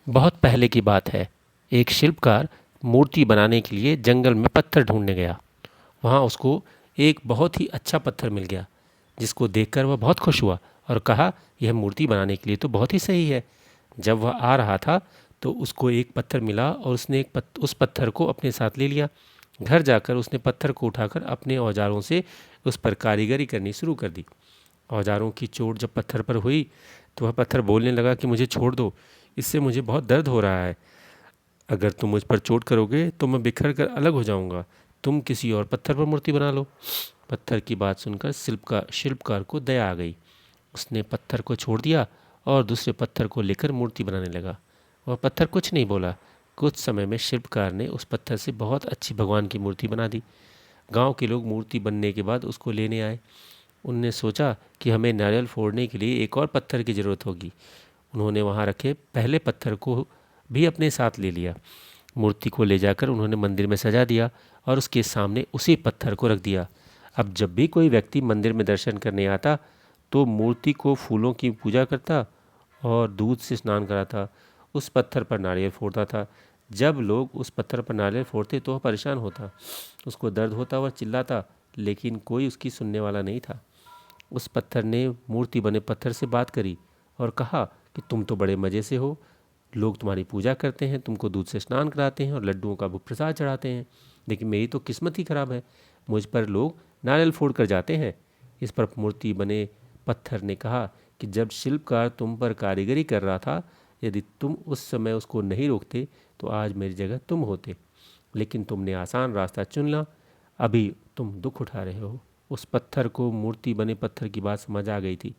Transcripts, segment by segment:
बहुत पहले की बात है। एक शिल्पकार मूर्ति बनाने के लिए जंगल में पत्थर ढूंढने गया। वहाँ उसको एक बहुत ही अच्छा पत्थर मिल गया, जिसको देखकर वह बहुत खुश हुआ और कहा, यह मूर्ति बनाने के लिए तो बहुत ही सही है। जब वह आ रहा था तो उसको एक पत्थर मिला और उसने उस पत्थर को अपने साथ ले लिया। घर जाकर उसने पत्थर को उठाकर अपने औजारों से उस पर कारीगरी करनी शुरू कर दी। औजारों की चोट जब पत्थर पर हुई तो वह पत्थर बोलने लगा कि मुझे छोड़ दो, इससे मुझे बहुत दर्द हो रहा है। अगर तुम मुझ पर चोट करोगे तो मैं बिखर कर अलग हो जाऊंगा। तुम किसी और पत्थर पर मूर्ति बना लो। पत्थर की बात सुनकर शिल्पकार को दया आ गई। उसने पत्थर को छोड़ दिया और दूसरे पत्थर को लेकर मूर्ति बनाने लगा। वह पत्थर कुछ नहीं बोला। कुछ समय में शिल्पकार ने उस पत्थर से बहुत अच्छी भगवान की मूर्ति बना दी। गांव के लोग मूर्ति बनने के बाद उसको लेने आए। उनने सोचा कि हमें नारियल फोड़ने के लिए एक और पत्थर की ज़रूरत होगी। उन्होंने वहाँ रखे पहले पत्थर को भी अपने साथ ले लिया। मूर्ति को ले जाकर उन्होंने मंदिर में सजा दिया और उसके सामने उसी पत्थर को रख दिया। अब जब भी कोई व्यक्ति मंदिर में दर्शन करने आता तो मूर्ति को फूलों की पूजा करता और दूध से स्नान कराता, उस पत्थर पर नारियल फोड़ता था। जब लोग उस पत्थर पर नारियल फोड़ते तो वह परेशान होता, उसको दर्द होता, वह चिल्लाता, लेकिन कोई उसकी सुनने वाला नहीं था। उस पत्थर ने मूर्ति बने पत्थर से बात करी और कहा कि तुम तो बड़े मज़े से हो, लोग तुम्हारी पूजा करते हैं, तुमको दूध से स्नान कराते हैं और लड्डुओं का भोग प्रसाद चढ़ाते हैं, लेकिन मेरी तो किस्मत ही खराब है, मुझ पर लोग नारियल फोड़ कर जाते हैं। इस पर मूर्ति बने पत्थर ने कहा कि जब शिल्पकार तुम पर कारीगरी कर रहा था, यदि तुम उस समय उसको नहीं रोकते तो आज मेरी जगह तुम होते, लेकिन तुमने आसान रास्ता चुन ला, अभी तुम दुख उठा रहे हो। उस पत्थर को मूर्ति बने पत्थर की बात समझ आ गई थी।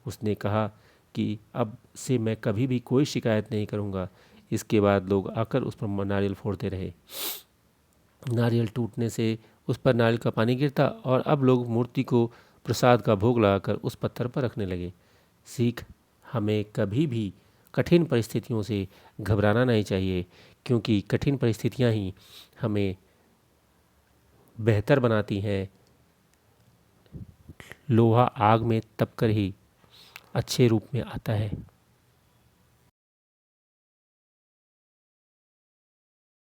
उसने कहा कि अब से मैं कभी भी कोई शिकायत नहीं करूँगा। इसके बाद लोग आकर उस पर नारियल फोड़ते रहे। नारियल टूटने से उस पर नारियल का पानी गिरता और अब लोग मूर्ति को प्रसाद का भोग लगाकर उस पत्थर पर रखने लगे। सीख, हमें कभी भी कठिन परिस्थितियों से घबराना नहीं चाहिए, क्योंकि कठिन परिस्थितियां ही हमें बेहतर बनाती हैं। लोहा आग में तपकर ही अच्छे रूप में आता है।